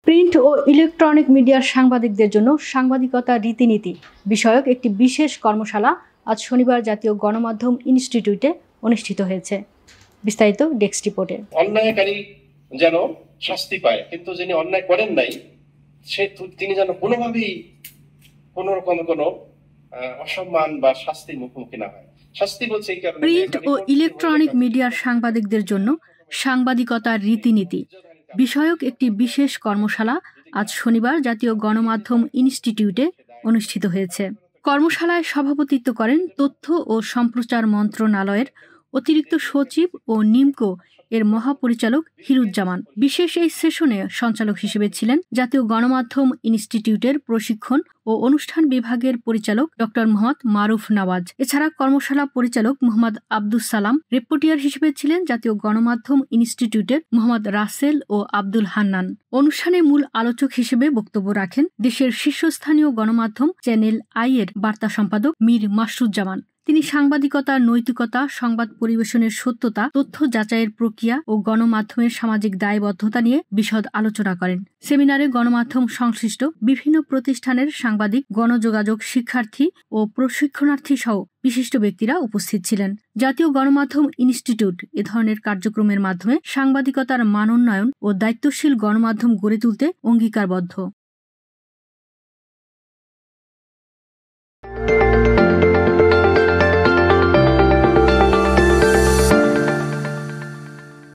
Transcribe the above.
Print ও electronic মিডিয়ার সাংবাদিকদের জন্য সাংবাদিকতা রীতিনীতি বিষয়ক একটি বিশেষ কর্মশালা আজ শনিবার জাতীয় গণমাধ্যম ইনস্টিটিউটে অনুষ্ঠিত হয়েছে। বিস্তারিত ডেস্ক রিপোর্টে। অন্যায়কারী যেন শাস্তি পায়, কিন্তু যিনি অন্যায় করেন নাই তিনি যেন কোনোভাবেই কোনো রকম কোনো অসম্মান বা শাস্তির মুখোমুখি না হয়। শাস্তি বলছে এই কারণে, প্রিন্ট ও ইলেকট্রনিক মিডিয়ার সাংবাদিকদের জন্য সাংবাদিকতার রীতিনীতি বিষয়ক একটি বিশেষ কর্মশালা আজ শনিবার জাতীয় গণমাধ্যম ইনস্টিটিউটে অনুষ্ঠিত হয়েছে। কর্মশালায় সভাপতিত্ব করেন তথ্য ও সম্প্রচার মন্ত্রণালয়ের অতিরিক্ত সচিব ও নিমকো এর মহাপরিচালক হিরুজ্জামান। বিশেষ এই সেশনে সঞ্চালক হিসেবে ছিলেন জাতীয় গণমাধ্যম ইনস্টিটিউটের প্রশিক্ষণ ও অনুষ্ঠান বিভাগের পরিচালক ডক্টর মোহাম্মদ মারুফ নওয়াজ। এছাড়া কর্মশালা পরিচালক মোহাম্মদ আব্দুস সালাম, রেপোর্টিয়ার হিসেবে ছিলেন জাতীয় গণমাধ্যম ইনস্টিটিউটের মোহাম্মদ রাসেল ও আব্দুল হান্নান। অনুষ্ঠানে মূল আলোচক হিসেবে বক্তব্য রাখেন দেশের শীর্ষস্থানীয় গণমাধ্যম চ্যানেল আই এর বার্তা সম্পাদক মীর মাসরুজ্জামান। তিনি সাংবাদিকতার নৈতিকতা, সংবাদ পরিবেশনের সত্যতা, তথ্য যাচাইয়ের প্রক্রিয়া ও গণমাধ্যমের সামাজিক দায়বদ্ধতা নিয়ে বিশদ আলোচনা করেন। সেমিনারে গণমাধ্যম সংশ্লিষ্ট বিভিন্ন প্রতিষ্ঠানের সাংবাদিক, গণযোগাযোগ শিক্ষার্থী ও প্রশিক্ষণার্থী সহ বিশিষ্ট ব্যক্তিরা উপস্থিত ছিলেন। জাতীয় গণমাধ্যম ইনস্টিটিউট এ ধরনের কার্যক্রমের মাধ্যমে সাংবাদিকতার মানোন্নয়ন ও দায়িত্বশীল গণমাধ্যম গড়ে তুলতে অঙ্গীকারবদ্ধ।